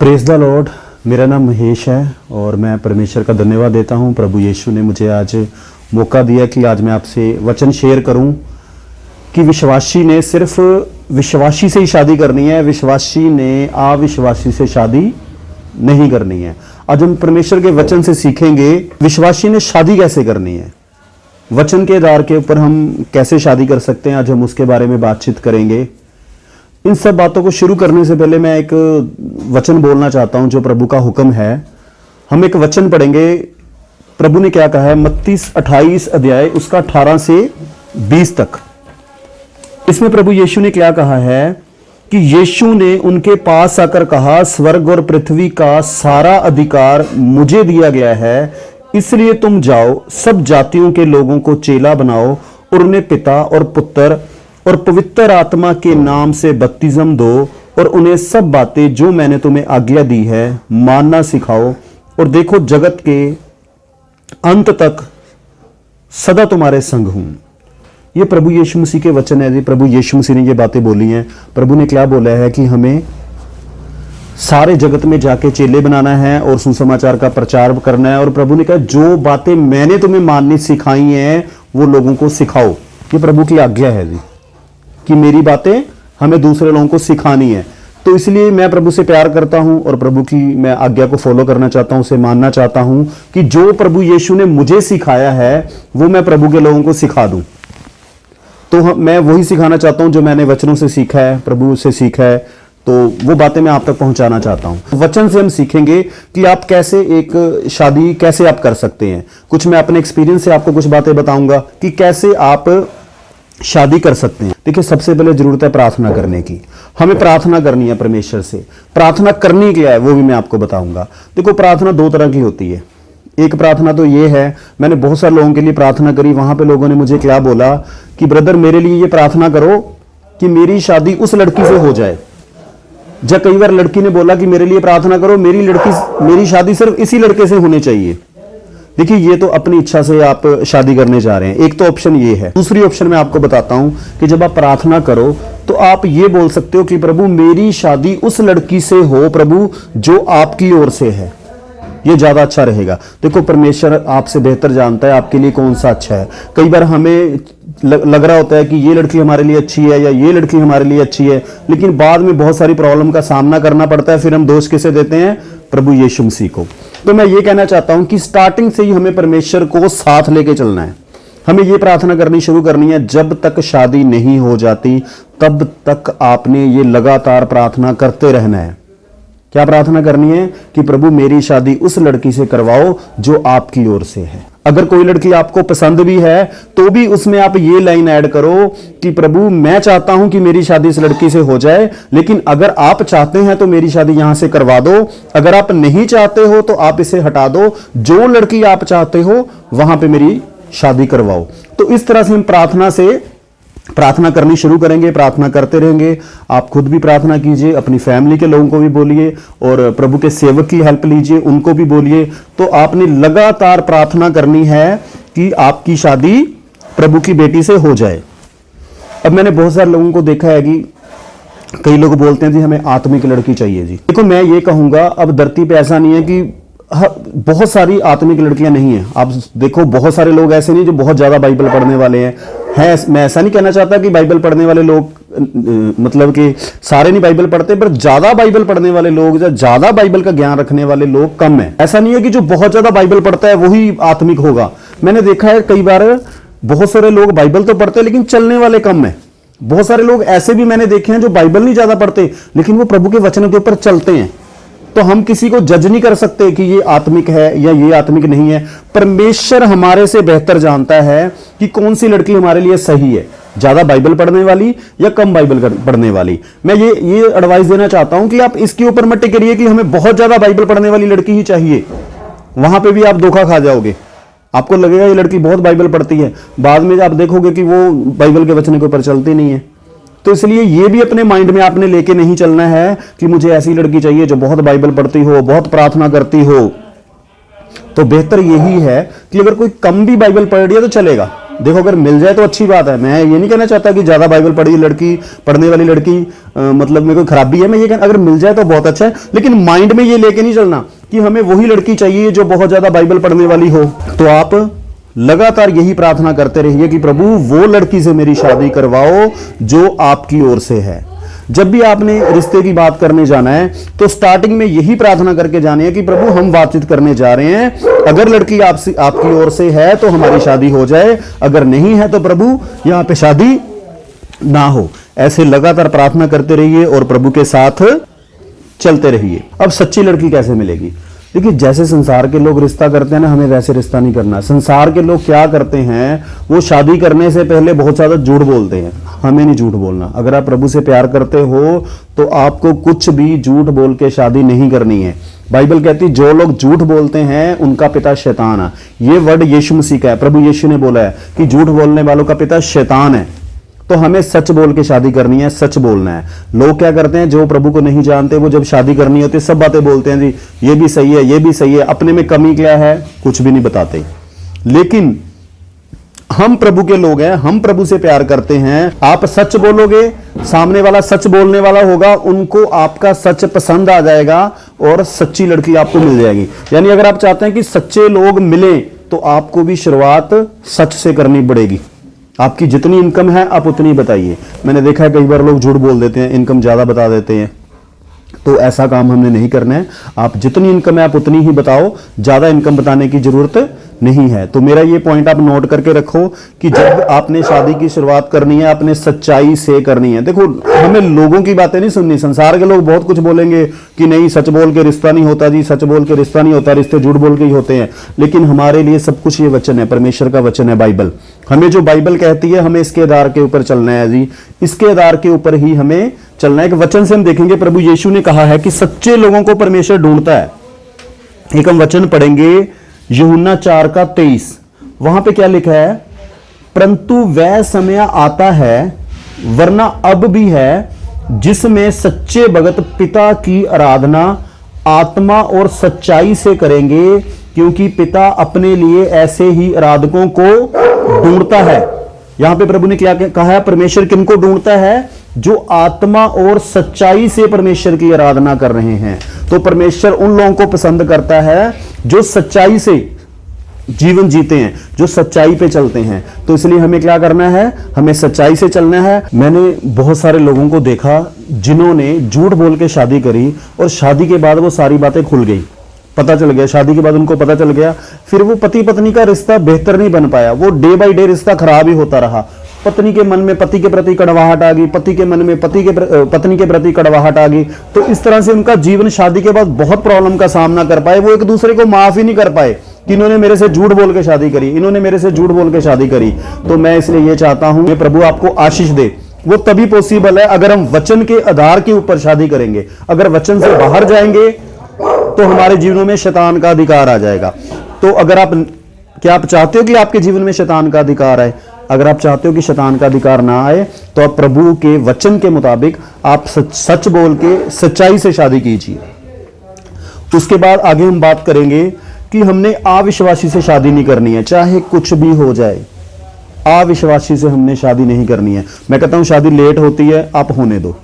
Praise the Lord. मेरा नाम महेश है और मैं परमेश्वर का धन्यवाद देता हूं। प्रभु यीशु ने मुझे आज मौका दिया कि आज मैं आपसे वचन शेयर करूं कि विश्वासी ने सिर्फ विश्वासी से ही शादी करनी है, विश्वासी ने अविश्वासी से शादी नहीं करनी है। आज हम परमेश्वर के वचन से सीखेंगे विश्वासी ने शादी कैसे करनी है, वचन के आधार के ऊपर हम कैसे शादी कर सकते हैं। आज हम उसके बारे में बातचीत करेंगे। इन सब बातों को शुरू करने से पहले मैं एक वचन बोलना चाहता हूं जो प्रभु का हुक्म है। हम एक वचन पढ़ेंगे। प्रभु ने क्या कहा है, मत्ती 28 अध्याय उसका 18 से 20 तक। इसमें प्रभु यीशु ने क्या कहा है कि यीशु ने उनके पास आकर कहा, स्वर्ग और पृथ्वी का सारा अधिकार मुझे दिया गया है, इसलिए तुम जाओ, सब जातियों के लोगों को चेला बनाओ और उन्हें पिता और पुत्र और पवित्र आत्मा के नाम से बपतिस्म दो और उन्हें सब बातें जो मैंने तुम्हें आज्ञा दी है मानना सिखाओ, और देखो जगत के अंत तक सदा तुम्हारे संग हूं। ये प्रभु यीशु मसीह के वचन है। प्रभु यीशु मसीह ने ये बातें बोली हैं। प्रभु ने क्या बोला है कि हमें सारे जगत में जाके चेले बनाना है और सुसमाचार का प्रचार करना है। और प्रभु ने कहा जो बातें मैंने तुम्हें माननी सिखाई हैं वो लोगों को सिखाओ। ये प्रभु की आज्ञा है जी कि मेरी बातें हमें दूसरे लोगों को सिखानी है। तो इसलिए मैं प्रभु से प्यार करता हूं और प्रभु की मैं आज्ञा को फॉलो करना चाहता हूं, उसे मानना चाहता हूं कि जो प्रभु यीशु ने मुझे सिखाया है वो मैं प्रभु के लोगों को सिखा दूं। तो मैं वही सिखाना चाहता हूं जो मैंने वचनों से सीखा है, प्रभु से सीखा है। तो वो बातें मैं आप तक पहुंचाना चाहता हूं। वचन से हम सीखेंगे कि आप कैसे एक शादी कैसे आप कर सकते हैं। कुछ मैं अपने एक्सपीरियंस से आपको कुछ बातें बताऊंगा कि कैसे आप शादी कर सकते हैं। देखिए, सबसे पहले जरूरत है प्रार्थना करने की। हमें प्रार्थना करनी है परमेश्वर से। प्रार्थना करनी क्या है वो भी मैं आपको बताऊंगा। देखो, प्रार्थना दो तरह की होती है। एक प्रार्थना तो ये है, मैंने बहुत सारे लोगों के लिए प्रार्थना करी, वहां पे लोगों ने मुझे क्या बोला कि ब्रदर मेरे लिए ये प्रार्थना करो कि मेरी शादी उस लड़की से हो जाए। जब कई बार लड़की ने बोला कि मेरे लिए प्रार्थना करो, मेरी शादी सिर्फ इसी लड़के से होनी चाहिए। देखिए, ये तो अपनी इच्छा से आप शादी करने जा रहे हैं। एक तो ऑप्शन ये है। दूसरी ऑप्शन मैं आपको बताता हूं कि जब आप प्रार्थना करो तो आप ये बोल सकते हो कि प्रभु मेरी शादी उस लड़की से हो प्रभु जो आपकी ओर से है। ये ज्यादा अच्छा रहेगा। देखो, परमेश्वर आपसे बेहतर जानता है आपके लिए कौन सा अच्छा है। कई बार हमें लग रहा होता है कि ये लड़की हमारे लिए अच्छी है या ये लड़की हमारे लिए अच्छी है, लेकिन बाद में बहुत सारी प्रॉब्लम का सामना करना पड़ता है। फिर हम दोष किसे देते हैं? प्रभु यीशु मसीह को। तो मैं ये कहना चाहता हूं कि स्टार्टिंग से ही हमें परमेश्वर को साथ लेके चलना है। हमें ये प्रार्थना करनी शुरू करनी है, जब तक शादी नहीं हो जाती तब तक आपने ये लगातार प्रार्थना करते रहना है। क्या प्रार्थना करनी है कि प्रभु मेरी शादी उस लड़की से करवाओ जो आपकी ओर से है। अगर कोई लड़की आपको पसंद भी है तो भी उसमें आप ये लाइन ऐड करो कि प्रभु मैं चाहता हूं कि मेरी शादी इस लड़की से हो जाए, लेकिन अगर आप चाहते हैं तो मेरी शादी यहां से करवा दो, अगर आप नहीं चाहते हो तो आप इसे हटा दो, जो लड़की आप चाहते हो वहां पे मेरी शादी करवाओ। तो इस तरह से हम प्रार्थना करनी शुरू करेंगे, प्रार्थना करते रहेंगे। आप खुद भी प्रार्थना कीजिए, अपनी फैमिली के लोगों को भी बोलिए और प्रभु के सेवक की हेल्प लीजिए, उनको भी बोलिए। तो आपने लगातार प्रार्थना करनी है कि आपकी शादी प्रभु की बेटी से हो जाए। अब मैंने बहुत सारे लोगों को देखा है कि कई लोग बोलते हैं जी हमें आत्मिक लड़की चाहिए जी। देखो, मैं ये कहूंगा अब धरती पे ऐसा नहीं है कि बहुत सारी आत्मिक लड़कियां नहीं है। आप देखो, बहुत सारे लोग ऐसे नहीं जो बहुत ज्यादा बाइबल पढ़ने वाले हैं। मैं ऐसा नहीं कहना चाहता कि बाइबल पढ़ने वाले लोग मतलब कि सारे नहीं बाइबल पढ़ते, पर ज्यादा बाइबल पढ़ने वाले लोग या ज्यादा बाइबल का ज्ञान रखने वाले लोग कम है। ऐसा नहीं है कि जो बहुत ज्यादा बाइबल पढ़ता है वही आत्मिक होगा। मैंने देखा है कई बार बहुत सारे लोग बाइबल तो पढ़ते लेकिन चलने वाले कम है। बहुत सारे लोग ऐसे भी मैंने देखे हैं जो बाइबल नहीं ज्यादा पढ़ते लेकिन वो प्रभु के वचनों के ऊपर चलते हैं। तो हम किसी को जज नहीं कर सकते कि ये आत्मिक है या ये आत्मिक नहीं है। परमेश्वर हमारे से बेहतर जानता है कि कौन सी लड़की हमारे लिए सही है, ज्यादा बाइबल पढ़ने वाली या कम बाइबल पढ़ने वाली। मैं ये एडवाइस देना चाहता हूं कि आप इसके ऊपर मत टिकरिए कि हमें बहुत ज्यादा बाइबल पढ़ने वाली लड़की ही चाहिए। वहां पे भी आप धोखा खा जाओगे। आपको लगेगा ये लड़की बहुत बाइबल पढ़ती है, बाद में आप देखोगे कि वो बाइबल के वचन के ऊपर चलती नहीं है। तो इसलिए ये भी अपने माइंड में आपने लेके नहीं चलना है कि मुझे ऐसी लड़की चाहिए जो बहुत बाइबल पढ़ती हो, बहुत प्रार्थना करती हो। तो बेहतर यही है कि अगर कोई कम भी बाइबल पढ़ रही है तो चलेगा, देखो अगर मिल जाए तो अच्छी बात है, मैं ये नहीं कहना चाहता कि ज्यादा बाइबल पढ़ी लड़की, पढ़ने वाली लड़की मतलब में कोई खराबी है, मैं ये अगर मिल जाए तो बहुत अच्छा है, लेकिन माइंड में ये लेके नहीं चलना कि हमें वही लड़की चाहिए जो बहुत ज्यादा बाइबल पढ़ने वाली हो। तो आप लगातार यही प्रार्थना करते रहिए कि प्रभु वो लड़की से मेरी शादी करवाओ जो आपकी ओर से है। जब भी आपने रिश्ते की बात करने जाना है तो स्टार्टिंग में यही प्रार्थना करके जानी है कि प्रभु हम बातचीत करने जा रहे हैं, अगर लड़की आपकी ओर से है तो हमारी शादी हो जाए, अगर नहीं है तो प्रभु यहां पे शादी ना हो। ऐसे लगातार प्रार्थना करते रहिए और प्रभु के साथ चलते रहिए। अब सच्ची लड़की कैसे मिलेगी? देखिए, जैसे संसार के लोग रिश्ता करते हैं ना, हमें वैसे रिश्ता नहीं करना। संसार के लोग क्या करते हैं, वो शादी करने से पहले बहुत ज्यादा झूठ बोलते हैं। हमें नहीं झूठ बोलना। अगर आप प्रभु से प्यार करते हो तो आपको कुछ भी झूठ बोल के शादी नहीं करनी है। बाइबल कहती है जो लोग झूठ बोलते हैं उनका पिता शैतान है। ये वर्ड यीशु मसीह का है, प्रभु यीशु ने बोला है कि झूठ बोलने वालों का पिता शैतान है। तो हमें सच बोल के शादी करनी है, सच बोलना है। लोग क्या करते हैं, जो प्रभु को नहीं जानते, वो जब शादी करनी होती है सब बातें बोलते हैं, जी ये भी सही है, ये भी सही है, अपने में कमी क्या है कुछ भी नहीं बताते। लेकिन हम प्रभु के लोग हैं, हम प्रभु से प्यार करते हैं। आप सच बोलोगे, सामने वाला सच बोलने वाला होगा, उनको आपका सच पसंद आ जाएगा और सच्ची लड़की आपको मिल जाएगी। यानी अगर आप चाहते हैं कि सच्चे लोग मिलें तो आपको भी शुरुआत सच से करनी पड़ेगी। आपकी जितनी इनकम है आप उतनी बताइए। मैंने देखा है कई बार लोग झूठ बोल देते हैं, इनकम ज्यादा बता देते हैं, तो ऐसा काम हमने नहीं करना है। आप जितनी इनकम है आप उतनी ही बताओ, ज्यादा इनकम बताने की जरूरत नहीं है। तो मेरा ये पॉइंट आप नोट करके रखो कि जब आपने शादी की शुरुआत करनी है आपने सच्चाई से करनी है। देखो, हमें लोगों की बातें नहीं सुननी। संसार के लोग बहुत कुछ बोलेंगे कि नहीं सच बोल के रिश्ता नहीं होता जी, सच बोल के रिश्ता नहीं होता, रिश्ते झूठ बोल के ही होते हैं। लेकिन हमारे लिए सब कुछ ये वचन है, परमेश्वर का वचन है बाइबल। हमें जो बाइबल कहती है हमें इसके आधार के ऊपर चलना है जी, इसके आधार के ऊपर ही हमें चलना है। एक वचन से हम देखेंगे, प्रभु यीशु ने कहा है कि सच्चे लोगों को परमेश्वर ढूंढता है। एक हम वचन पढ़ेंगे यूहन्ना 4:23। वहां पे क्या लिखा है, परंतु वह समय आता है, वरना अब भी है, जिसमें सच्चे भगत पिता की आराधना आत्मा और सच्चाई से करेंगे, क्योंकि पिता अपने लिए ऐसे ही आराधकों को ढूंढता है। यहां पे प्रभु ने क्या कहा है, परमेश्वर किनको ढूंढता है? जो आत्मा और सच्चाई से परमेश्वर की आराधना कर रहे हैं। तो परमेश्वर उन लोगों को पसंद करता है जो सच्चाई से जीवन जीते हैं, जो सच्चाई पे चलते हैं। तो इसलिए हमें क्या करना है, हमें सच्चाई से चलना है। मैंने बहुत सारे लोगों को देखा जिन्होंने झूठ बोल के शादी करी और शादी के बाद वो सारी बातें खुल गई, पता चल गया, शादी के बाद उनको पता चल गया, फिर वो पति पत्नी का रिश्ता बेहतर नहीं बन पाया, वो डे बाय डे रिश्ता खराब ही होता रहा। पत्नी के मन में पति के प्रति कड़वाहट आ गई, पति के मन में पत्नी के प्रति कड़वाहट आ गई। तो इस तरह से उनका जीवन शादी के बाद बहुत प्रॉब्लम का सामना कर पाए। वो एक दूसरे को माफ ही नहीं कर पाए कि इन्होंने मेरे से झूठ बोल के शादी करी, इन्होंने मेरे से झूठ बोल के शादी करी। तो मैं इसलिए ये चाहता हूं कि प्रभु आपको आशीष दे। वो तभी पॉसिबल है अगर हम वचन के आधार के ऊपर शादी करेंगे। अगर वचन से बाहर जाएंगे तो हमारे जीवनों में शैतान का अधिकार आ जाएगा। तो अगर क्या आप चाहते हो कि आपके जीवन में शैतान का अधिकार आए? अगर आप चाहते हो कि शैतान का अधिकार ना आए तो आप प्रभु के वचन के मुताबिक आप सच बोल के सच्चाई से शादी कीजिए। उसके बाद आगे हम बात करेंगे कि हमने अविश्वासी से शादी नहीं करनी है, चाहे कुछ भी हो जाए। अविश्वासी से हमने शादी नहीं करनी है। मैं कहता हूं शादी लेट होती है, आप होने दो,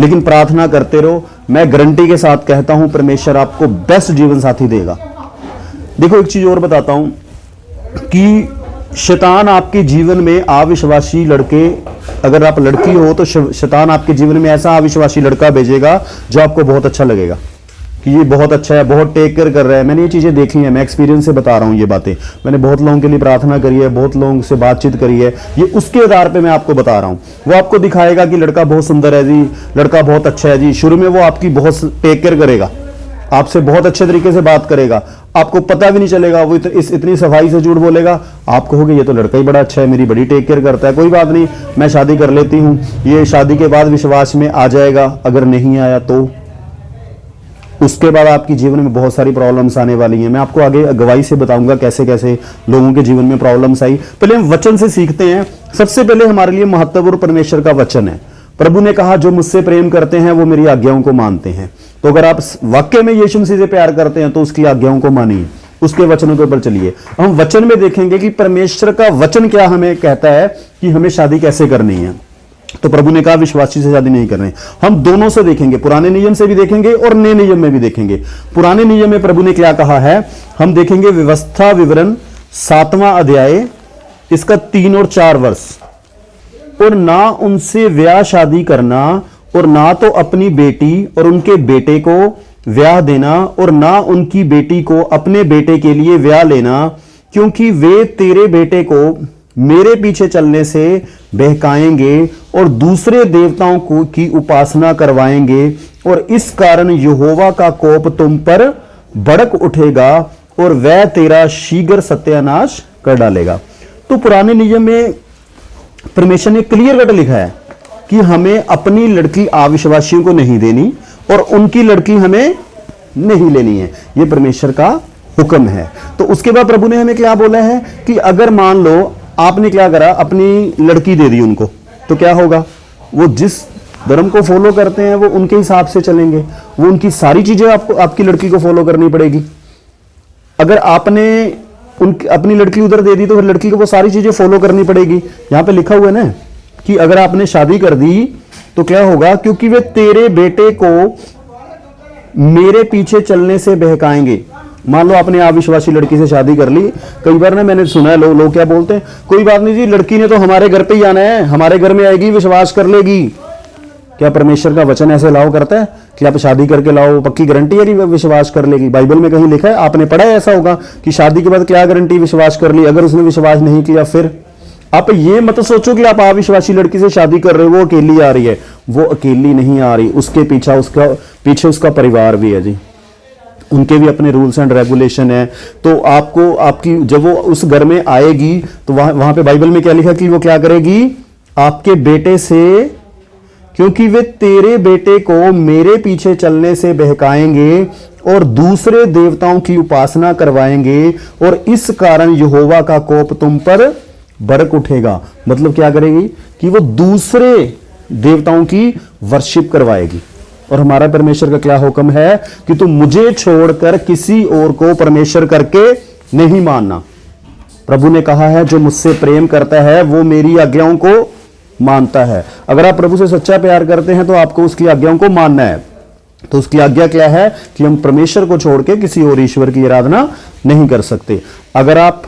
लेकिन प्रार्थना करते रहो। मैं गारंटी के साथ कहता हूं परमेश्वर आपको बेस्ट जीवन साथी देगा। देखो, एक चीज और बताता हूं कि शैतान आपके जीवन में अविश्वासी लड़के, अगर आप लड़की हो तो शैतान आपके जीवन में ऐसा अविश्वासी लड़का भेजेगा जो आपको बहुत अच्छा लगेगा कि ये बहुत अच्छा है, बहुत टेक केयर कर रहा है। मैंने ये चीजें देखी हैं, मैं एक्सपीरियंस से बता रहा हूं ये बातें। मैंने बहुत लोगों के लिए प्रार्थना करी है, बहुत लोगों से बातचीत करी है, ये उसके आधार पे मैं आपको बता रहा हूं। वो आपको दिखाएगा कि लड़का बहुत सुंदर है जी, लड़का बहुत अच्छा है जी। शुरू में वो आपकी बहुत टेक केयर करेगा, आपसे बहुत अच्छे तरीके से बात करेगा, आपको पता भी नहीं चलेगा। वो इतनी सफाई से झूठ बोलेगा, आप कहोगे ये तो लड़का ही बड़ा अच्छा है, मेरी बड़ी टेक केयर करता है, कोई बात नहीं, मैं शादी कर लेती हूं। ये शादी के बाद विश्वास में आ जाएगा। अगर नहीं आया तो उसके बाद आपकी जीवन में बहुत सारी प्रॉब्लम्स आने वाली हैं। मैं आपको आगे गवाही से बताऊंगा कैसे कैसे लोगों के जीवन में प्रॉब्लम्स आई। पहले हम वचन से सीखते हैं। सबसे पहले हमारे लिए महत्वपूर्ण परमेश्वर का वचन है। प्रभु ने कहा जो मुझसे प्रेम करते हैं वो मेरी आज्ञाओं को मानते हैं। तो अगर आप वाकई में यीशु मसीह से प्यार करते हैं तो उसकी आज्ञाओं को मानिए। उसके वचनों के ऊपर चलिए। हम वचन में देखेंगे कि परमेश्वर का वचन क्या हमें कहता है कि हमें शादी कैसे करनी है। तो प्रभु ने कहा विश्वासी से शादी नहीं करनी। हम दोनों से देखेंगे, पुराने नियम से भी देखेंगे और नए नियम में भी देखेंगे। पुराने नियम में प्रभु ने क्या कहा है हम देखेंगे, व्यवस्था विवरण 7वां अध्याय, इसका 3 और 4 वर्ष। और ना उनसे ब्याह शादी करना, और ना तो अपनी बेटी और उनके बेटे को ब्याह देना, और ना उनकी बेटी को अपने बेटे के लिए ब्याह लेना, क्योंकि वे तेरे बेटे को मेरे पीछे चलने से बहकाएंगे और दूसरे देवताओं को की उपासना करवाएंगे, और इस कारण यहोवा का कोप तुम पर भड़क उठेगा और वह तेरा शीघ्र सत्यानाश कर डालेगा। तो पुराने नियम में परमेश्वर ने क्लियर कट लिखा है कि हमें अपनी लड़की अविश्वासियों को नहीं देनी और उनकी लड़की हमें नहीं लेनी है। यह परमेश्वर का हुक्म है। तो उसके बाद प्रभु ने हमें क्या बोला है कि अगर मान लो आपने क्या करा, अपनी लड़की दे दी उनको, तो क्या होगा, वो जिस धर्म को फॉलो करते हैं वो उनके हिसाब से चलेंगे, वो उनकी सारी चीजें आपको आपकी लड़की को फॉलो करनी पड़ेगी। अगर आपने अपनी लड़की उधर दे दी तो फिर लड़की को वो सारी चीजें फॉलो करनी पड़ेगी। यहां पे लिखा हुआ है ना कि अगर आपने शादी कर दी तो क्या होगा, क्योंकि वे तेरे बेटे को मेरे पीछे चलने से बहकाएंगे। मान लो आपने अविश्वासी लड़की से शादी कर ली। कई बार ना मैंने सुना है लोग क्या बोलते हैं, कोई बात नहीं जी, लड़की ने तो हमारे घर पे ही आना है, हमारे घर में आएगी, विश्वास कर लेगी। क्या परमेश्वर का वचन ऐसे लाओ करता है कि आप शादी करके लाओ, पक्की गारंटी है कि विश्वास कर लेगी? बाइबल में कहीं लिखा है? आपने पढ़ा है ऐसा होगा कि शादी के बाद क्या गारंटी विश्वास कर ली? अगर उसने विश्वास नहीं किया फिर आप ये मत सोचो कि आप अविश्वासी लड़की से शादी कर रहे हो, वो अकेली आ रही है। वो अकेली नहीं आ रही, उसके पीछे उसका परिवार भी है जी, उनके भी अपने रूल्स एंड रेगुलेशन है। तो आपको आपकी जब वो उस घर में आएगी तो वहां पे बाइबल में क्या लिखा कि वो क्या करेगी, आपके बेटे से, क्योंकि वे तेरे बेटे को मेरे पीछे चलने से बहकाएंगे और दूसरे देवताओं की उपासना करवाएंगे, और इस कारण यहोवा का कोप तुम पर भड़क उठेगा। मतलब क्या करेगी कि वो दूसरे देवताओं की वर्शिप करवाएगी। और हमारा परमेश्वर का क्या हुक्म है कि तुम मुझे छोड़कर किसी और को परमेश्वर करके नहीं मानना। प्रभु ने कहा है जो मुझसे प्रेम करता है वो मेरी आज्ञाओं को मानता है। अगर आप प्रभु से सच्चा प्यार करते हैं तो आपको उसकी आज्ञाओं को मानना है। तो उसकी आज्ञा क्या है कि हम परमेश्वर को छोड़ के किसी और ईश्वर की आराधना नहीं कर सकते। अगर आप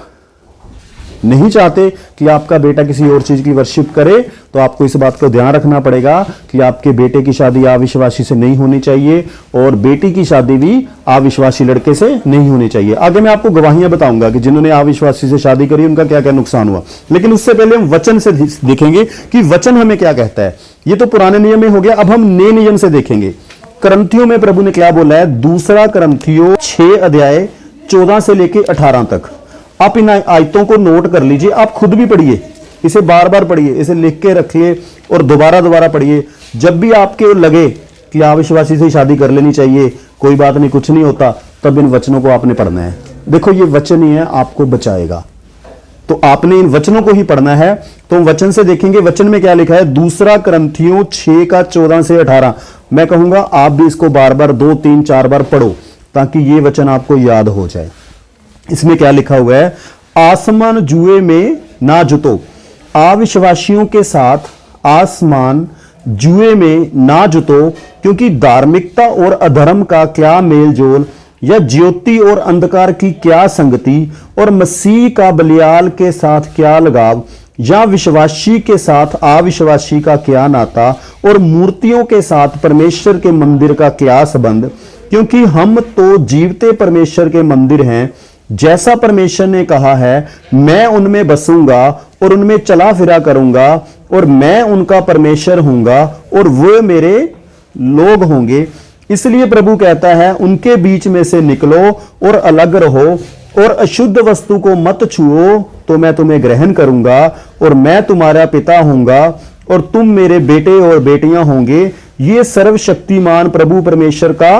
नहीं चाहते कि आपका बेटा किसी और चीज की वर्शिप करे तो आपको इस बात को ध्यान रखना पड़ेगा कि आपके बेटे की शादी अविश्वासी से नहीं होनी चाहिए और बेटी की शादी भी अविश्वासी लड़के से नहीं होनी चाहिए। आगे मैं आपको गवाहियां बताऊंगा कि जिन्होंने अविश्वासी से शादी करी उनका क्या क्या नुकसान हुआ, लेकिन उससे पहले हम वचन से देखेंगे कि वचन हमें क्या कहता है। ये तो पुराने नियम में हो गया, अब हम नए नियम से देखेंगे। करंथियों में प्रभु ने क्या बोला है, 2 करंथियों 6 अध्याय 14 से लेके 18 तक। आप इन आयतों को नोट कर लीजिए, आप खुद भी पढ़िए, इसे बार बार पढ़िए, इसे लिख के रखिए और दोबारा पढ़िए। जब भी आपके लगे कि अविश्वासी से शादी कर लेनी चाहिए, कोई बात नहीं, कुछ नहीं होता, तब इन वचनों को आपने पढ़ना है। देखो ये वचन ही है आपको बचाएगा, तो आपने इन वचनों को ही पढ़ना है। तो हम वचन से देखेंगे वचन में क्या लिखा है। 2 करंथियों 6 का 14 से 18। मैं कहूंगा आप भी इसको बार बार 2, 3, 4 बार पढ़ो ताकि ये वचन आपको याद हो जाए। इसमें क्या लिखा हुआ है, आसमान जुए में ना जुतो, अविश्वासियों के साथ आसमान जुए में ना जुतो, क्योंकि धार्मिकता और अधर्म का क्या मेलजोल, या ज्योति और अंधकार की क्या संगति, और मसीह का बलियाल के साथ क्या लगाव, या विश्वासी के साथ अविश्वासी का क्या नाता, और मूर्तियों के साथ परमेश्वर के मंदिर का क्या संबंध, क्योंकि हम तो जीवते परमेश्वर के मंदिर हैं। जैसा परमेश्वर ने कहा है, मैं उनमें बसूंगा और उनमें चला फिरा करूंगा, और मैं उनका परमेश्वर हूंगा और वो मेरे लोग होंगे। इसलिए प्रभु कहता है, उनके बीच में से निकलो और अलग रहो, और अशुद्ध वस्तु को मत छुओ, तो मैं तुम्हें ग्रहण करूंगा, और मैं तुम्हारा पिता हूंगा और तुम मेरे बेटे और बेटियां होंगे। ये सर्वशक्तिमान प्रभु परमेश्वर का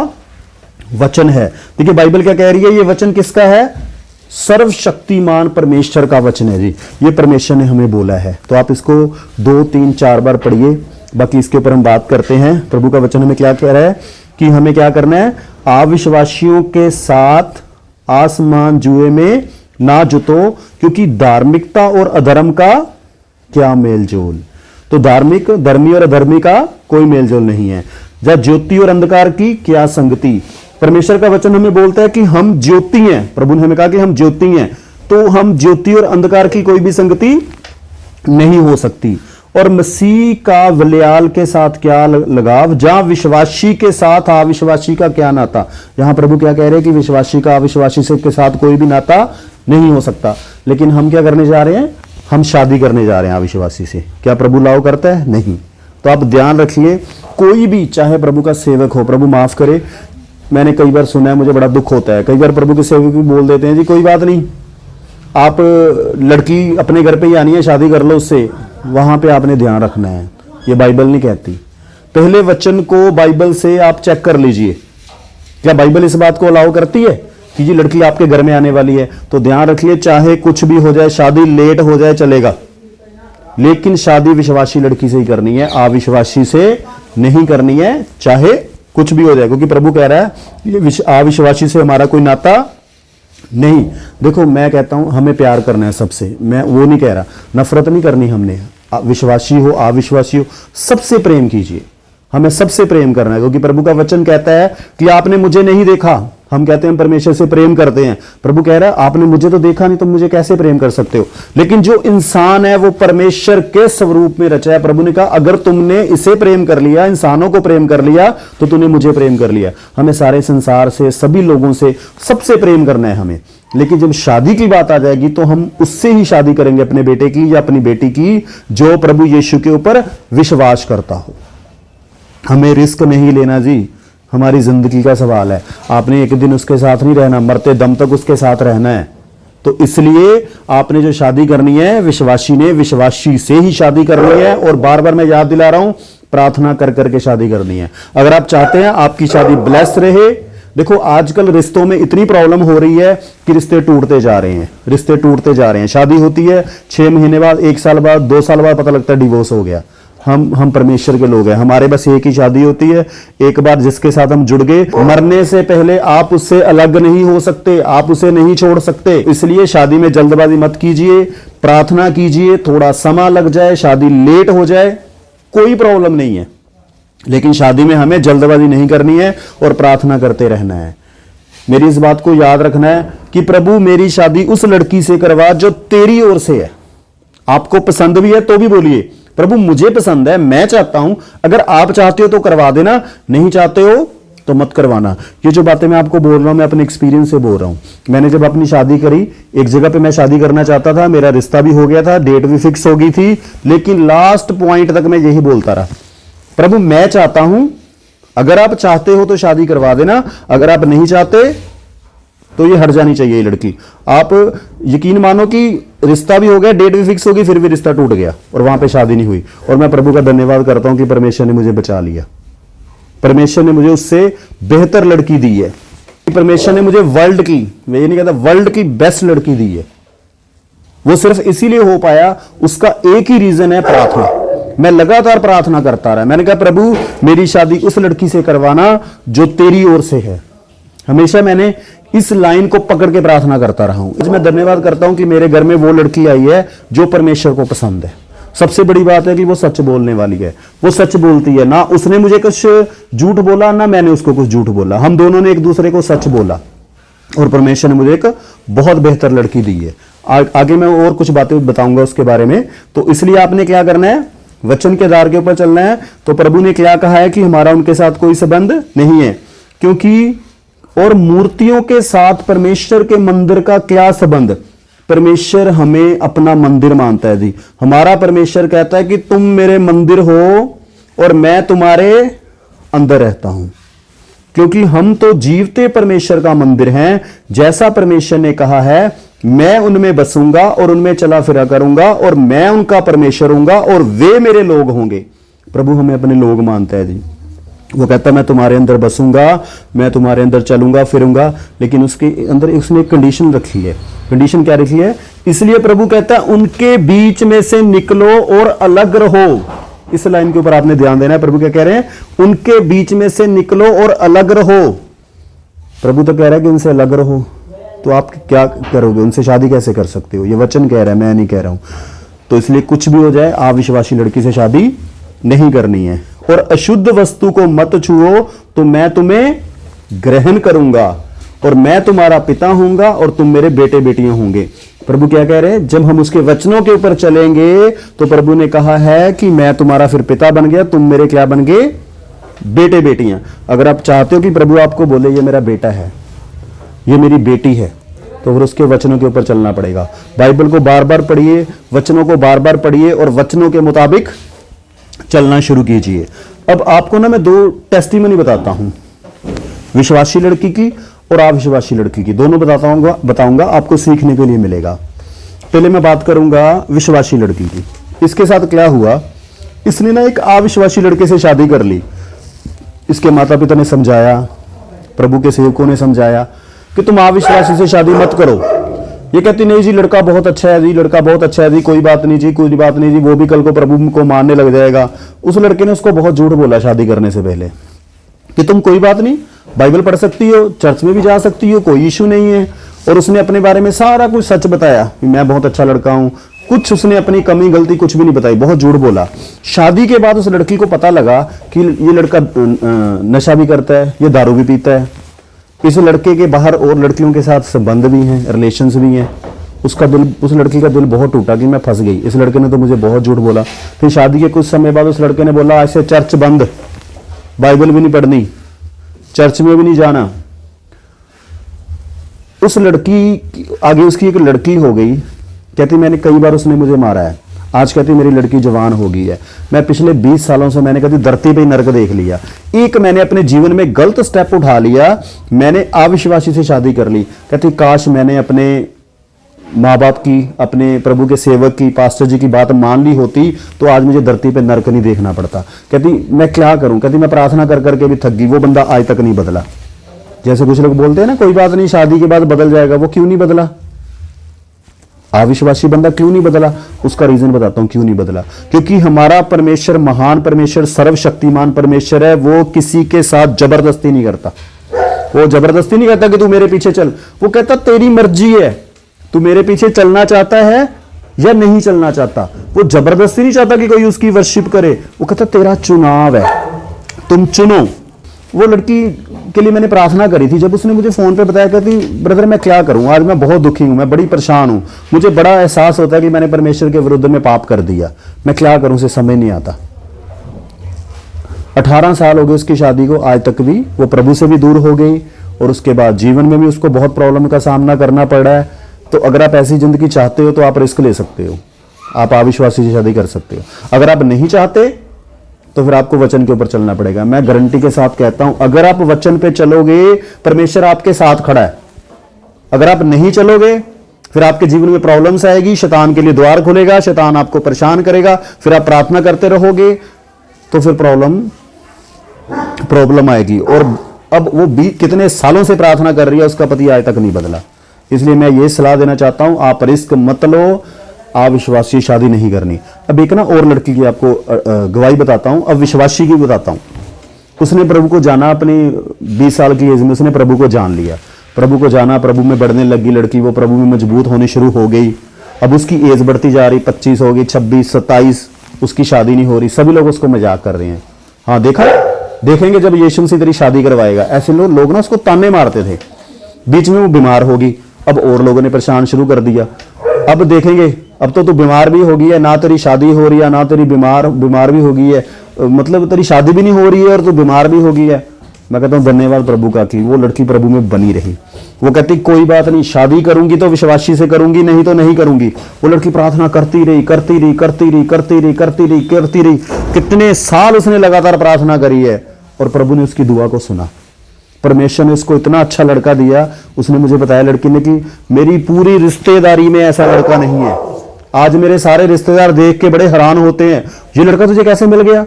वचन है। देखिए बाइबल क्या कह रही है, ये वचन किसका है, सर्वशक्तिमान परमेश्वर का वचन है जी। ये परमेश्वर ने हमें बोला है। तो आप इसको 2, 3, 4 बार पढ़िए, बाकी इसके ऊपर हम बात करते हैं। प्रभु का वचन हमें क्या कह रहा है कि हमें क्या करना है, अविश्वासियों के साथ आसमान जुए में ना जुतो, क्योंकि धार्मिकता और अधर्म का क्या मेल जोल। तो धार्मिक, धर्मी और अधर्मी का कोई मेल जोल नहीं है। या ज्योति और अंधकार की क्या संगति। परमेश्वर का वचन हमें बोलता है कि हम ज्योति हैं, प्रभु ने हमें कहा कि हम ज्योति हैं, तो हम ज्योति और अंधकार की कोई भी संगति नहीं हो सकती। और मसीह का बलियाल के साथ क्या लगाव, जहां विश्वासी के साथ अविश्वासी का क्या नाता। यहां प्रभु क्या कह रहे हैं कि विश्वासी का अविश्वासी से के साथ कोई भी नाता नहीं हो सकता। लेकिन हम क्या करने जा रहे हैं, हम शादी करने जा रहे हैं अविश्वासी से। क्या प्रभु लाओ करता है? नहीं। तो आप ध्यान रखिए, कोई भी चाहे प्रभु का सेवक हो, प्रभु माफ करे, मैंने कई बार सुना है, मुझे बड़ा दुख होता है, कई बार प्रभु के सेवक भी बोल देते हैं जी कोई बात नहीं, आप लड़की अपने घर पे ही आनी है, शादी कर लो उससे, वहां पे आपने ध्यान रखना है, ये बाइबल नहीं कहती। पहले वचन को बाइबल से आप चेक कर लीजिए, क्या बाइबल इस बात को अलाउ करती है कि जी लड़की आपके घर में आने वाली है? तो ध्यान रखिए, चाहे कुछ भी हो जाए, शादी लेट हो जाए चलेगा, लेकिन शादी विश्वासी लड़की से ही करनी है, अविश्वासी से नहीं करनी है, चाहे कुछ भी हो जाए, क्योंकि प्रभु कह रहा है ये अविश्वासी से हमारा कोई नाता नहीं। देखो मैं कहता हूं हमें प्यार करना है सबसे, मैं वो नहीं कह रहा, नफरत नहीं करनी हमने, विश्वासी हो अविश्वासी हो सबसे प्रेम कीजिए, हमें सबसे प्रेम करना है, क्योंकि प्रभु का वचन कहता है कि आपने मुझे नहीं देखा। हम कहते हैं परमेश्वर से प्रेम करते हैं, प्रभु कह रहा है आपने मुझे तो देखा नहीं, तुम मुझे कैसे प्रेम कर सकते हो? लेकिन जो इंसान है वो परमेश्वर के स्वरूप में रचा है। प्रभु ने कहा अगर तुमने इसे प्रेम कर लिया, इंसानों को प्रेम कर लिया, तो तूने मुझे प्रेम कर लिया। हमें सारे संसार से, सभी लोगों से, सबसे प्रेम करना है हमें। लेकिन जब शादी की बात आ जाएगी तो हम उससे ही शादी करेंगे, अपने बेटे की या अपनी बेटी की, जो प्रभु यीशु के ऊपर विश्वास करता हो। हमें रिस्क नहीं लेना जी, हमारी जिंदगी का सवाल है, आपने एक दिन उसके साथ नहीं रहना, मरते दम तक उसके साथ रहना है। तो इसलिए आपने जो शादी करनी है, विश्वासी ने विश्वासी से ही शादी करनी है। और बार बार मैं याद दिला रहा हूं, प्रार्थना कर करके शादी करनी है। अगर आप चाहते हैं आपकी शादी ब्लेस रहे, देखो आजकल रिश्तों में इतनी प्रॉब्लम हो रही है कि रिश्ते टूटते जा रहे हैं, रिश्ते टूटते जा रहे हैं। शादी होती है 6 महीने बाद, 1 साल बाद, 2 साल बाद पता लगता है डिवोर्स हो गया। हम परमेश्वर के लोग हैं, हमारे बस एक ही शादी होती है, एक बार जिसके साथ हम जुड़ गए, मरने से पहले आप उससे अलग नहीं हो सकते, आप उसे नहीं छोड़ सकते। इसलिए शादी में जल्दबाजी मत कीजिए, प्रार्थना कीजिए, थोड़ा समय लग जाए, शादी लेट हो जाए, कोई प्रॉब्लम नहीं है, लेकिन शादी में हमें जल्दबाजी नहीं करनी है और प्रार्थना करते रहना है। मेरी इस बात को याद रखना है कि प्रभु मेरी शादी उस लड़की से करवा जो तेरी ओर से है। आपको पसंद भी है तो भी बोलिए प्रभु मुझे पसंद है, मैं चाहता हूं, अगर आप चाहते हो तो करवा देना, नहीं चाहते हो तो मत करवाना। ये जो बातें मैं आपको बोल रहा हूं, मैं अपने एक्सपीरियंस से बोल रहा हूं। मैंने जब अपनी शादी करी, एक जगह पे मैं शादी करना चाहता था, मेरा रिश्ता भी हो गया था, डेट भी फिक्स हो गई थी, लेकिन लास्ट पॉइंट तक मैं यही बोलता रहा, प्रभु मैं चाहता हूं, अगर आप चाहते हो तो शादी करवा देना, अगर आप नहीं चाहते तो ये हट जानी चाहिए ये लड़की। आप यकीन मानो कि रिश्ता भी हो गया, डेट भी फिक्स हो गई, फिर भी रिश्ता टूट गया और वहां पे शादी नहीं हुई। और मैं प्रभु का धन्यवाद करता हूं कि परमेश्वर ने मुझे बचा लिया, परमेश्वर ने मुझे उससे बेहतर लड़की दी है। परमेश्वर ने मुझे वर्ल्ड की, मैं ये नहीं कहता, वर्ल्ड की बेस्ट लड़की दी है। वो सिर्फ इसीलिए हो पाया, उसका एक ही रीजन है, प्रार्थना। मैं लगातार प्रार्थना करता रहा, मैंने कहा प्रभु मेरी शादी उस लड़की से करवाना जो तेरी ओर से है। हमेशा मैंने इस लाइन को पकड़ के प्रार्थना करता रहा हूं। आज मैं धन्यवाद करता हूं कि मेरे घर में वो लड़की आई है जो परमेश्वर को पसंद है। सबसे बड़ी बात है कि वो सच बोलने वाली है, वो सच बोलती है, ना उसने मुझे कुछ झूठ बोला ना मैंने उसको कुछ झूठ बोला, हम दोनों ने एक दूसरे को सच बोला और परमेश्वर ने मुझे एक बहुत बेहतर लड़की दी है। आगे मैं और कुछ बातें बताऊंगा उसके बारे में। तो इसलिए आपने क्या करना है, वचन के आधार के ऊपर चलना है। तो प्रभु ने क्या कहा है कि हमारा उनके साथ कोई संबंध नहीं है, क्योंकि और मूर्तियों के साथ परमेश्वर के मंदिर का क्या संबंध। परमेश्वर हमें अपना मंदिर मानता है जी। हमारा परमेश्वर कहता है कि तुम मेरे मंदिर हो और मैं तुम्हारे अंदर रहता हूं, क्योंकि हम तो जीवते परमेश्वर का मंदिर हैं। जैसा परमेश्वर ने कहा है, मैं उनमें बसूंगा और उनमें चला फिरा करूंगा और मैं उनका परमेश्वर हूंगा और वे मेरे लोग होंगे। प्रभु हमें अपने लोग मानता है जी। वो कहता है मैं तुम्हारे अंदर बसूंगा, मैं तुम्हारे अंदर चलूंगा फिरूंगा, लेकिन उसके अंदर उसने एक कंडीशन रखी है। कंडीशन क्या रखी है? इसलिए प्रभु कहता है उनके बीच में से निकलो और अलग रहो। इस लाइन के ऊपर आपने ध्यान देना है। प्रभु क्या कह रहे हैं? उनके बीच में से निकलो और अलग रहो। प्रभु तो कह रहा है कि उनसे अलग रहो, तो आप क्या करोगे, उनसे शादी कैसे कर सकते हो? ये वचन कह रहा है, मैं नहीं कह रहा हूं। तो इसलिए कुछ भी हो जाए, अविश्वासी लड़की से शादी नहीं करनी है। और अशुद्ध वस्तु को मत छुओ तो मैं तुम्हें ग्रहण करूंगा और मैं तुम्हारा पिता हूंगा और तुम मेरे बेटे बेटियां होंगे। प्रभु क्या कह रहे हैं? जब हम उसके वचनों के ऊपर चलेंगे तो प्रभु ने कहा है कि मैं तुम्हारा फिर पिता बन गया, तुम मेरे क्या बन गए? बेटे बेटियां। अगर आप चाहते हो कि प्रभु आपको बोले ये मेरा बेटा है, ये मेरी बेटी है, तो फिर उसके वचनों के ऊपर चलना पड़ेगा। बाइबल को बार बार पढ़िए, वचनों को बार बार पढ़िए और वचनों के मुताबिक चलना शुरू कीजिए। अब आपको ना मैं 2 टेस्टिमनी बताता हूं, विश्वासी लड़की की और अविश्वासी लड़की की, दोनों बताऊंगा, आपको सीखने के लिए मिलेगा। पहले मैं बात करूंगा विश्वासी लड़की की। इसके साथ क्या हुआ, इसने ना एक अविश्वासी लड़के से शादी कर ली। इसके माता पिता ने समझाया, प्रभु के सेवकों ने समझाया कि तुम अविश्वासी से शादी मत करो। ये कहती नहीं जी लड़का बहुत अच्छा है जी, लड़का बहुत अच्छा है जी, कोई बात नहीं जी, कोई बात नहीं जी, वो भी कल को प्रभु को मानने लग जाएगा। उस लड़के ने उसको बहुत झूठ बोला शादी करने से पहले कि तुम कोई बात नहीं, बाइबल पढ़ सकती हो, चर्च में भी जा सकती हो, कोई इशू नहीं है। और उसने अपने बारे में सारा कुछ सच बताया कि मैं बहुत अच्छा लड़का हूं, कुछ उसने अपनी कमी गलती कुछ भी नहीं बताई, बहुत झूठ बोला। शादी के बाद उस लड़की को पता लगा कि ये लड़का नशा भी करता है, ये दारू भी पीता है, इस लड़के के बाहर और लड़कियों के साथ संबंध भी हैं, रिलेशंस भी हैं। उसका दिल, उस लड़की का दिल बहुत टूटा कि मैं फंस गई, इस लड़के ने तो मुझे बहुत झूठ बोला। फिर शादी के कुछ समय बाद उस लड़के ने बोला ऐसे चर्च बंद, बाइबल भी नहीं पढ़नी, चर्च में भी नहीं जाना। उस लड़की आगे उसकी एक लड़की हो गई, कहती मैंने कई बार उसने मुझे मारा है, आज कहती मेरी लड़की जवान हो गई है, मैं पिछले 20 सालों से मैंने कहती धरती पे नरक देख लिया, एक मैंने अपने जीवन में गलत स्टेप उठा लिया, मैंने अविश्वासी से शादी कर ली। कहती काश मैंने अपने माँ बाप की, अपने प्रभु के सेवक की, पास्टर जी की बात मान ली होती तो आज मुझे धरती पे नरक नहीं देखना पड़ता। कहती मैं क्या करूं, कहती मैं प्रार्थना कर करके भी थक गई, वो बंदा आज तक नहीं बदला। जैसे कुछ लोग बोलते हैं ना कोई बात नहीं शादी के बाद बदल जाएगा, वो क्यों नहीं बदला? अविश्वासी बंदा क्यों नहीं बदला? उसका रीजन बताता हूं क्यों नहीं बदला। क्योंकि हमारा परमेश्वर महान परमेश्वर, सर्वशक्तिमान परमेश्वर है, वो किसी के साथ जबरदस्ती नहीं करता। वो जबरदस्ती नहीं कहता कि तू मेरे पीछे चल, वो कहता तेरी मर्जी है, तू मेरे पीछे चलना चाहता है या नहीं चलना चाहता। वो जबरदस्ती नहीं चाहता कि कोई उसकी वर्शिप करे, वो कहता तेरा चुनाव है, तुम चुनो। वो लड़की के लिए मैंने प्रार्थना करी थी, जब उसने मुझे फोन पे बताया, कहती ब्रदर मैं क्या करूं, आज मैं बहुत दुखी हूं, मैं बड़ी परेशान हूं, मुझे बड़ा एहसास होता है कि मैंने परमेश्वर के विरुद्ध में पाप कर दिया, मैं क्या करूं, उसे समझ नहीं आता। 18 साल हो गए उसकी शादी को, आज तक भी वो प्रभु से भी दूर हो गई और उसके बाद जीवन में भी उसको बहुत प्रॉब्लम का सामना करना पड़ रहा है। तो अगर आप ऐसी जिंदगी चाहते हो तो आप रिस्क ले सकते हो, आप अविश्वासी से शादी कर सकते हो। अगर आप नहीं चाहते तो फिर आपको वचन के ऊपर चलना पड़ेगा। मैं गारंटी के साथ कहता हूं, अगर आप वचन पे चलोगे परमेश्वर आपके साथ खड़ा है। अगर आप नहीं चलोगे फिर आपके जीवन में प्रॉब्लम्स आएगी, शैतान के लिए द्वार खुलेगा, शैतान आपको परेशान करेगा, फिर आप प्रार्थना करते रहोगे तो फिर प्रॉब्लम आएगी। और अब वो कितने सालों से प्रार्थना कर रही है, उसका पति आज तक नहीं बदला। इसलिए मैं ये सलाह देना चाहता हूं, आप रिस्क मत लो, अविश्वासी शादी नहीं करनी। अब एक ना और लड़की की आपको गवाही बताता हूं, अब विश्वासी की बताता हूं। उसने प्रभु को जाना, अपनी 20 साल की एज में उसने प्रभु को जान लिया, प्रभु को जाना, प्रभु में बढ़ने लगी लड़की, वो प्रभु में मजबूत होनी शुरू हो गई। अब उसकी एज बढ़ती जा रही, 25 हो गई, 26, 27, उसकी शादी नहीं हो रही। सभी लोग उसको मजाक कर रहे हैं, हाँ देखा, देखेंगे जब यीशु मसीह तेरी शादी करवाएगा। ऐसे लोग ना उसको ताने मारते थे। बीच में वो बीमार होगी, अब और लोगों ने परेशान शुरू कर दिया, अब देखेंगे अब तो तू बीमार भी हो गई है, ना तेरी शादी हो रही है, ना तेरी बीमार भी हो गई है, मतलब तेरी शादी भी नहीं हो रही है और तू बीमार भी हो गई है। मैं कहता हूं धन्यवाद प्रभु का कि वो लड़की प्रभु में बनी रही। वो कहती कोई बात नहीं, शादी करूंगी तो विश्वासी से करूंगी, नहीं तो नहीं करूंगी। वो लड़की प्रार्थना करती रही, करती रही, करती रही, करती रही, करती रही, करती रही। कितने साल उसने लगातार प्रार्थना करी है और प्रभु ने उसकी दुआ को सुना। परमेश्वर ने उसको इतना अच्छा लड़का दिया। उसने मुझे बताया लड़की ने कि मेरी पूरी रिश्तेदारी में ऐसा लड़का नहीं है। आज मेरे सारे रिश्तेदार देख के बड़े हैरान होते हैं, ये लड़का तुझे कैसे मिल गया?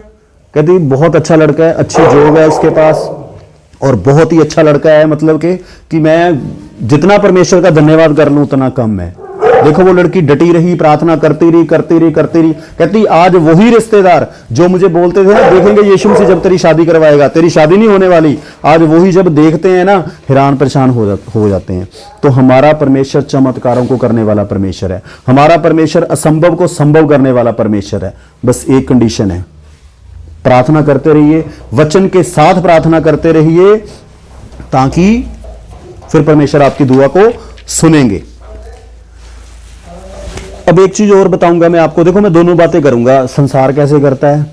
कहती बहुत अच्छा लड़का है, अच्छी जॉब है उसके पास और बहुत ही अच्छा लड़का है, मतलब कि मैं जितना परमेश्वर का धन्यवाद कर लूं उतना कम है। देखो वो लड़की डटी रही, प्रार्थना करती रही, कहती आज वही रिश्तेदार जो मुझे बोलते थे ना, देखेंगे यीशु से जब तेरी शादी करवाएगा, तेरी शादी नहीं होने वाली, आज वही जब देखते हैं ना हैरान परेशान हो जाते हैं। तो हमारा परमेश्वर चमत्कारों को करने वाला परमेश्वर है, हमारा परमेश्वर असंभव को संभव करने वाला परमेश्वर है। बस एक कंडीशन है, प्रार्थना करते रहिए, वचन के साथ प्रार्थना करते रहिए, ताकि फिर परमेश्वर आपकी दुआ को सुनेंगे। अब एक चीज और बताऊंगा मैं आपको, देखो मैं दोनों बातें करूंगा, संसार कैसे करता है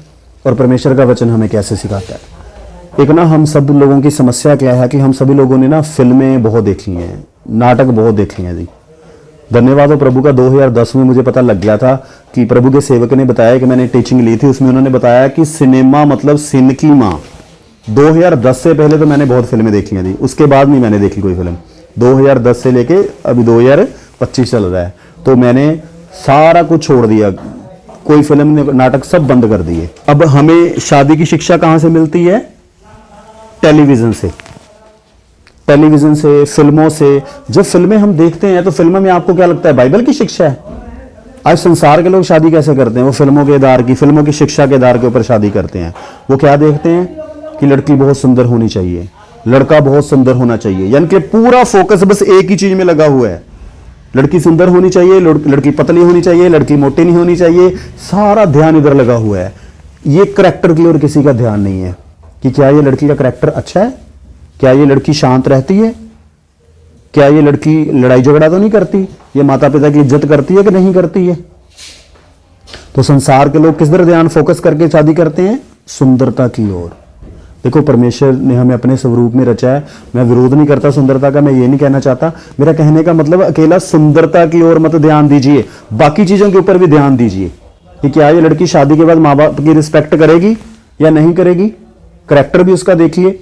और परमेश्वर का वचन हमें कैसे सिखाता है। एक ना हम सब लोगों की समस्या क्या है कि हम सभी लोगों ने ना फिल्में बहुत देखी हैं, नाटक बहुत देखे हैं जी। धन्यवाद हो प्रभु का, 2010 में मुझे पता लग गया था कि प्रभु के सेवक ने बताया कि मैंने टीचिंग ली थी, उसमें उन्होंने बताया कि सिनेमा मतलब सिन की माँ। 2010 से पहले तो मैंने बहुत फिल्में देखी हैं जी, उसके बाद नहीं मैंने देखी कोई फिल्म। 2010 से लेके अभी 2025 चल रहा है, तो मैंने सारा कुछ छोड़ दिया, कोई फिल्म नाटक सब बंद कर दिए। अब हमें शादी की शिक्षा कहां से मिलती है? टेलीविजन से, फिल्मों से। जब फिल्में हम देखते हैं तो फिल्मों में आपको क्या लगता है बाइबल की शिक्षा है? आज संसार के लोग शादी कैसे करते हैं? वो फिल्मों की शिक्षा के आधार के ऊपर शादी करते हैं। वो क्या देखते हैं कि लड़की बहुत सुंदर होनी चाहिए, लड़का बहुत सुंदर होना चाहिए, यानी कि पूरा फोकस बस एक ही चीज में लगा हुआ है। लड़की सुंदर होनी चाहिए, लड़की पतली होनी चाहिए, लड़की मोटी नहीं होनी चाहिए, सारा ध्यान इधर लगा हुआ है। ये करैक्टर की ओर किसी का ध्यान नहीं है कि क्या ये लड़की का करैक्टर अच्छा है, क्या ये लड़की शांत रहती है, क्या ये लड़की लड़ाई झगड़ा तो नहीं करती, ये माता पिता की इज्जत करती है कि नहीं करती है। तो संसार के लोग किस तरह ध्यान फोकस करके शादी करते हैं? सुंदरता की ओर। देखो परमेश्वर ने हमें अपने स्वरूप में रचा है। मैं विरोध नहीं करता सुंदरता का, मैं ये नहीं कहना चाहता, मेरा कहने का मतलब अकेला सुंदरता की ओर मत ध्यान दीजिए, बाकी चीजों के ऊपर भी ध्यान दीजिए कि क्या ये लड़की शादी के बाद माँ बाप की रिस्पेक्ट करेगी या नहीं करेगी। करैक्टर भी उसका देखिए,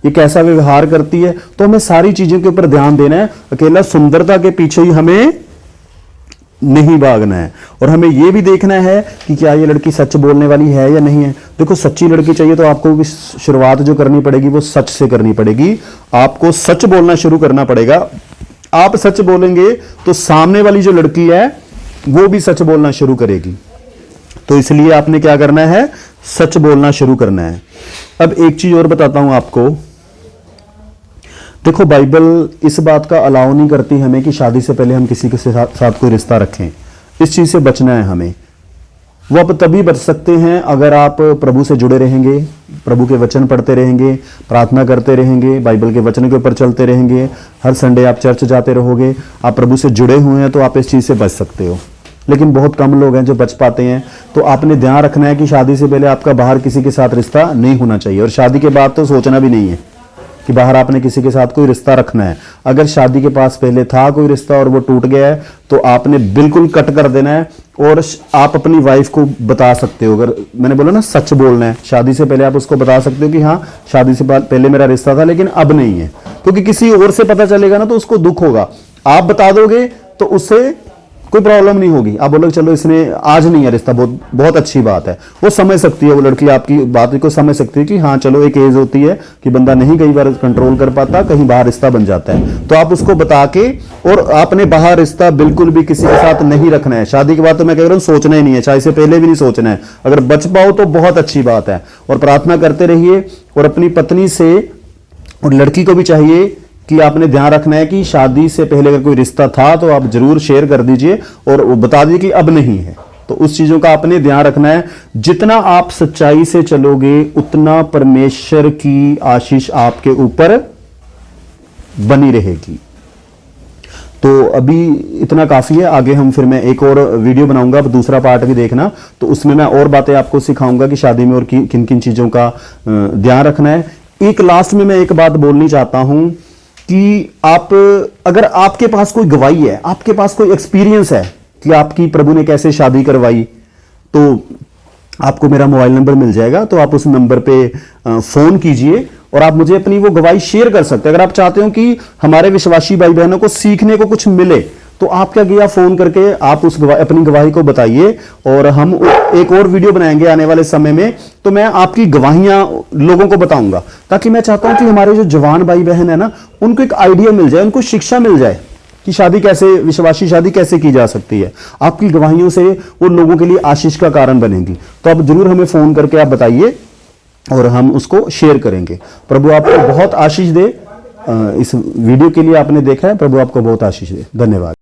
ये कैसा व्यवहार करती है। तो हमें सारी चीजों के ऊपर ध्यान देना है, अकेला सुंदरता के पीछे ही हमें नहीं भागना है। और हमें यह भी देखना है कि क्या ये लड़की सच बोलने वाली है या नहीं है। देखो सच्ची लड़की चाहिए तो आपको भी शुरुआत जो करनी पड़ेगी वो सच से करनी पड़ेगी। आपको सच बोलना शुरू करना पड़ेगा। आप सच बोलेंगे तो सामने वाली जो लड़की है वो भी सच बोलना शुरू करेगी। तो इसलिए आपने क्या करना है? सच बोलना शुरू करना है। अब एक चीज और बताता हूं आपको, देखो बाइबल इस बात का अलाउ नहीं करती हमें कि शादी से पहले हम किसी के साथ कोई रिश्ता रखें। इस चीज से बचना है हमें। वो आप तभी बच सकते हैं अगर आप प्रभु से जुड़े रहेंगे, प्रभु के वचन पढ़ते रहेंगे, प्रार्थना करते रहेंगे, बाइबल के वचन के ऊपर चलते रहेंगे, हर संडे आप चर्च जाते रहोगे, आप प्रभु से जुड़े हुए हैं, तो आप इस चीज से बच सकते हो। लेकिन बहुत कम लोग हैं जो बच पाते हैं। तो आपने ध्यान रखना है कि शादी से पहले आपका बाहर किसी के साथ रिश्ता नहीं होना चाहिए, और शादी के बाद तो सोचना भी नहीं है कि बाहर आपने किसी के साथ कोई रिश्ता रखना है। अगर शादी के पास पहले था कोई रिश्ता और वो टूट गया है तो आपने बिल्कुल कट कर देना है। और आप अपनी वाइफ को बता सकते हो, अगर मैंने बोला ना सच बोलना है, शादी से पहले आप उसको बता सकते हो कि हाँ शादी से पहले मेरा रिश्ता था लेकिन अब नहीं है। क्योंकि किसी और से पता चलेगा ना तो उसको दुख होगा। आप बता दोगे तो उससे कोई प्रॉब्लम नहीं होगी। आप बोलोगे चलो इसने आज नहीं है रिश्ता, बहुत अच्छी बात है। वो समझ सकती है, वो लड़की आपकी बात को समझ सकती है कि हाँ चलो एक एज होती है कि बंदा नहीं कई बार कंट्रोल कर पाता, कहीं बाहर रिश्ता बन जाता है। तो आप उसको बता के, और आपने बाहर रिश्ता बिल्कुल भी किसी के साथ नहीं रखना है। शादी के बाद तो मैं कह रहा हूँ सोचना ही नहीं है, शादी से पहले भी नहीं सोचना है। अगर बच पाओ तो बहुत अच्छी बात है। और प्रार्थना करते रहिए। और अपनी पत्नी से, और लड़की को भी चाहिए कि आपने ध्यान रखना है कि शादी से पहले अगर कोई रिश्ता था तो आप जरूर शेयर कर दीजिए और बता दीजिए कि अब नहीं है। तो उस चीजों का आपने ध्यान रखना है। जितना आप सच्चाई से चलोगे उतना परमेश्वर की आशीष आपके ऊपर बनी रहेगी। तो अभी इतना काफी है, आगे हम फिर मैं एक और वीडियो बनाऊंगा, अब दूसरा पार्ट भी देखना। तो उसमें मैं और बातें आपको सिखाऊंगा कि शादी में और किन किन चीजों का ध्यान रखना है। एक लास्ट में मैं एक बात बोलनी चाहता हूं कि आप, अगर आपके पास कोई गवाही है, आपके पास कोई एक्सपीरियंस है कि आपकी प्रभु ने कैसे शादी करवाई, तो आपको मेरा मोबाइल नंबर मिल जाएगा। तो आप उस नंबर पे फोन कीजिए और आप मुझे अपनी वो गवाही शेयर कर सकते हैं। अगर आप चाहते हो कि हमारे विश्वासी भाई बहनों को सीखने को कुछ मिले तो आप क्या किया, फोन करके आप उस अपनी गवाही को बताइए। और हम एक और वीडियो बनाएंगे आने वाले समय में, तो मैं आपकी गवाहियां लोगों को बताऊंगा, ताकि मैं चाहता हूं कि हमारे जो जवान भाई बहन है ना, उनको एक आइडिया मिल जाए, उनको शिक्षा मिल जाए कि शादी कैसे, विश्वासी शादी कैसे की जा सकती है। आपकी गवाहियों से उन लोगों के लिए आशीष का कारण बनेंगी। तो आप जरूर हमें फोन करके आप बताइए और हम उसको शेयर करेंगे। प्रभु आपको बहुत आशीष दे। इस वीडियो के लिए आपने देखा है, प्रभु आपको बहुत आशीष दे। धन्यवाद।